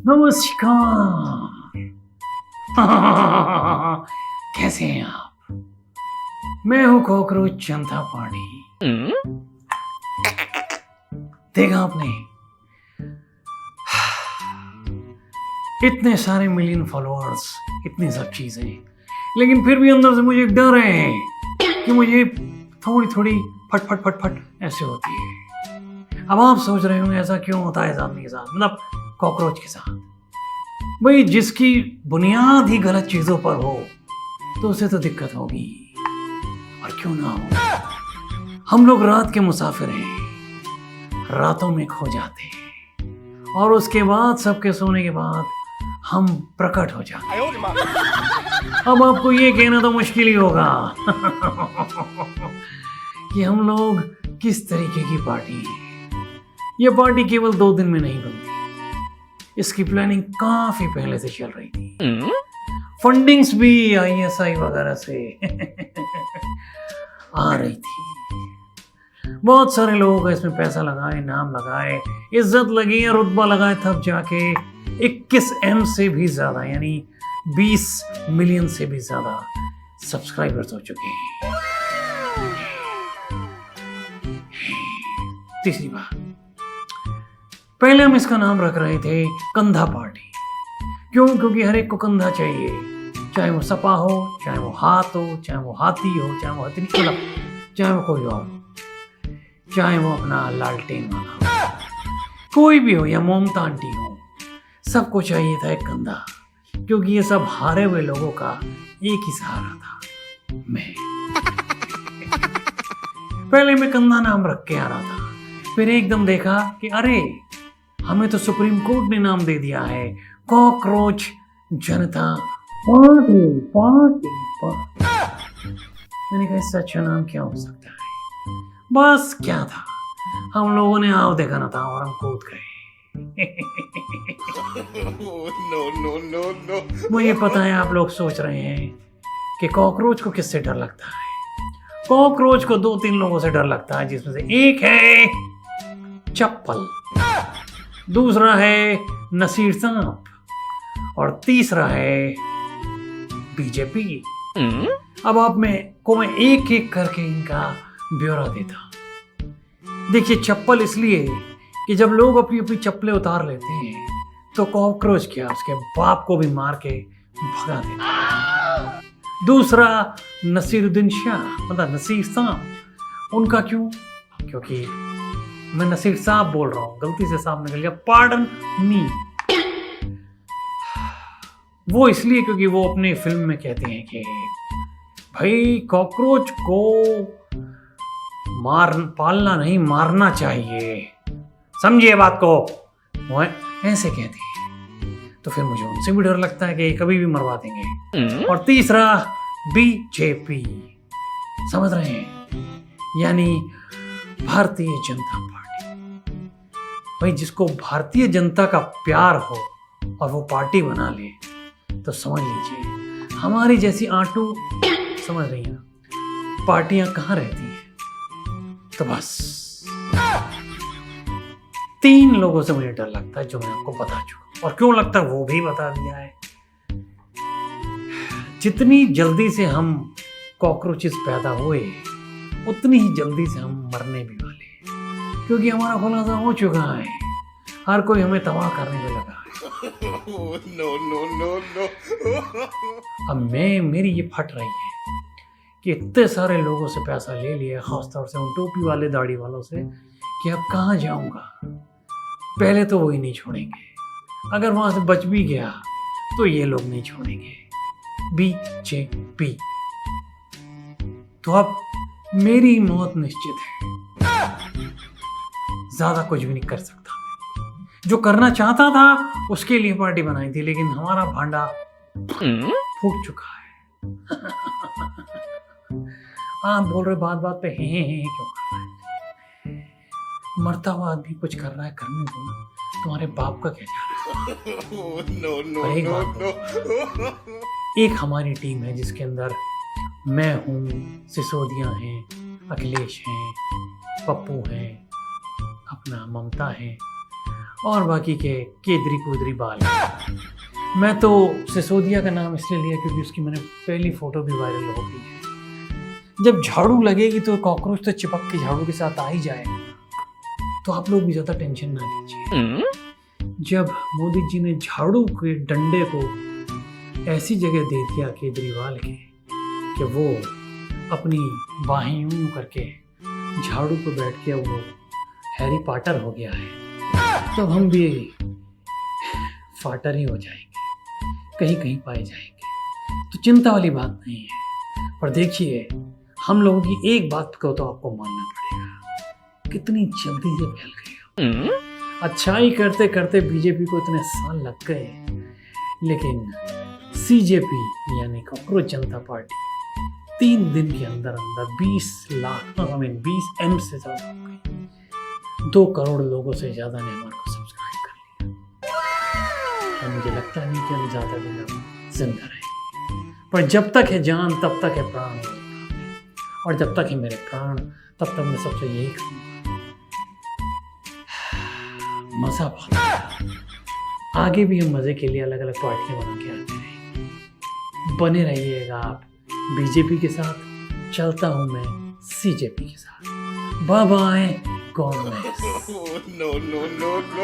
नमस्कार। कैसे हैं आप? मैं हूं कॉकरोच जनता पार्टी। देखा आपने, इतने सारे मिलियन फॉलोअर्स, इतनी सब चीजें, लेकिन फिर भी अंदर से मुझे एक डर है कि मुझे थोड़ी थोड़ी फट फट फट फट ऐसे होती है। अब आप सोच रहे होंगे ऐसा क्यों होता है इस आदमी के साथ, मतलब कॉकरोच के साथ। भाई जिसकी बुनियाद ही गलत चीजों पर हो तो उसे तो दिक्कत होगी, और क्यों ना हो। हम लोग रात के मुसाफिर हैं, रातों में खो जाते हैं और उसके बाद सबके सोने के बाद हम प्रकट हो जाते हैं। अब आपको ये कहना तो मुश्किल ही होगा कि हम लोग किस तरीके की पार्टी है। ये पार्टी केवल 2 दिन में नहीं बनती, इसकी प्लानिंग काफी पहले से चल रही थी। फंडिंग्स भी ISI वगैरह से आ रही थी। बहुत सारे लोगों का इसमें पैसा लगाए, नाम लगाए, इज्जत लगी, रुतबा लगाए, तब जाके 21M से भी ज्यादा, यानी 20 मिलियन से भी ज्यादा सब्सक्राइबर्स हो चुके हैं। तीसरी बात, पहले हम इसका नाम रख रहे थे कंधा पार्टी। क्यों? क्योंकि हर एक को कंधा चाहिए, चाहे वो सपा हो, चाहे वो हाथ हो, चाहे वो हाथी हो, चाहे वो हाथी नहीं, चाहे वो कोई और, चाहे वो अपना लालटेन वाला हो, कोई भी हो, या मोमता आंटी हो, सबको चाहिए था एक कंधा। क्योंकि ये सब हारे हुए लोगों का एक ही सहारा था, मैं। पहले मैं कंधा नाम रख के आ रहा था, फिर एकदम देखा कि अरे हमें तो सुप्रीम कोर्ट ने नाम दे दिया है, कॉकरोच जनता पार्टी पार्टी पार्टी। मैंने कहा इससे अच्छा नाम क्या हो सकता है। बस क्या था, हम लोगों ने आओ देखा ना था और हम कूद गए। मुझे पता है आप लोग सोच रहे हैं कि कॉकरोच को किससे डर लगता है। कॉकरोच को 2-3 लोगों से डर लगता है, जिसमें से एक है चप्पल, दूसरा है नसीर सांप, और तीसरा है बीजेपी। अब आप मैं एक एक करके इनका ब्यौरा देता हूं। देखिए, चप्पल इसलिए कि जब लोग अपनी अपनी चप्पलें उतार लेते हैं तो कॉकरोच क्या उसके बाप को भी मार के भगा देता है। दूसरा नसीरुद्दीन शाह, मतलब नसीर सांप। उनका क्यों? क्योंकि मैं नसीर साहब बोल रहा हूं, गलती से साहब निकल गया, पार्डन मी। वो इसलिए क्योंकि वो अपने फिल्म में कहते हैं कि भाई कॉकरोच को पालना नहीं, मारना चाहिए, समझिए बात को। वो ऐसे कहते हैं, तो फिर मुझे उनसे भी डर लगता है कि कभी भी मरवा देंगे। और तीसरा BJP, समझ रहे हैं, यानी भारतीय जनता पार्टी। भाई जिसको भारतीय जनता का प्यार हो और वो पार्टी बना ले तो समझ लीजिए हमारी जैसी आंटू, समझ रही हैं, पार्टियां कहाँ रहती हैं। तो बस 3 लोगों से मुझे डर लगता है, जो मैं आपको बता चुका, और क्यों लगता है वो भी बता दिया है। जितनी जल्दी से हम कॉकरोचेस पैदा हुए उतनी ही जल्दी से हम मरने भी वाले हैं, क्योंकि हमारा खुलासा हो चुका है, हर कोई हमें तबाह करने में लगा है। अब मेरी ये फट रही है कि इतने सारे लोगों से पैसा ले लिया, खासतौर से उन टोपी वाले दाढ़ी वालों से, कि अब कहाँ जाऊंगा। पहले तो वही नहीं छोड़ेंगे, अगर वहां से बच भी गया तो ये लोग नहीं छोड़ेंगे, BJP। तो अब मेरी मौत निश्चित है, ज्यादा कुछ भी नहीं कर सकता। जो करना चाहता था उसके लिए पार्टी बनाई थी, लेकिन हमारा भांडा फूट चुका है। आप बोल रहे बात बात पे हे क्यों कर रहा है? मरता हुआ आदमी कुछ कर रहा है, करने दो ना, तुम्हारे बाप का क्या जा रहा है। एक हमारी टीम है जिसके अंदर मैं हूँ, सिसोदिया हैं, अखिलेश हैं, पप्पू हैं, अपना ममता है, और बाकी के केदरी कुदरी बाल। मैं तो सिसोदिया का नाम इसलिए लिया क्योंकि उसकी मैंने पहली फोटो भी वायरल हो गई है। जब झाड़ू लगेगी तो कॉकरोच तो चिपक के झाड़ू के साथ आ ही जाएगा, तो आप लोग भी ज्यादा टेंशन ना लीजिए। जब मोदी जी ने झाड़ू के डंडे को ऐसी जगह दे दिया केजरीवाल के कि वो अपनी बाहें यूं करके झाड़ू पर बैठ के वो हैरी पॉटर हो गया है, तो हम भी फाटर ही हो जाएंगे, कहीं कहीं पाए जाएंगे। तो चिंता वाली बात नहीं है। पर देखिए, हम लोगों की एक बात को तो आपको मानना पड़ेगा, कितनी जल्दी से फैल गई। अच्छाई करते करते बीजेपी को इतने साल लग गए, लेकिन सीजेपी यानी कॉकरोच जनता पार्टी 3 दिन के अंदर अंदर 20 M से ज्यादा हो गई। 2 करोड़ लोगों से ज्यादा ने हमारे को सब्सक्राइब कर लिया। और मुझे लगता नहीं कि हम ज्यादा दिन जिंदा रहेंगे, पर जब तक है जान तब तक है प्राण, और जब तक है मेरे प्राण तब तक मैं सबसे यही कहूँगा, मजा बहुत। आगे भी हम मजे के लिए अलग अलग पार्टियां बना के आते रहेंगे। बने रहिएगा आप बीजेपी के साथ, चलता हूं मैं सीजेपी के साथ। Bye bye, God bless. No, no, no, no.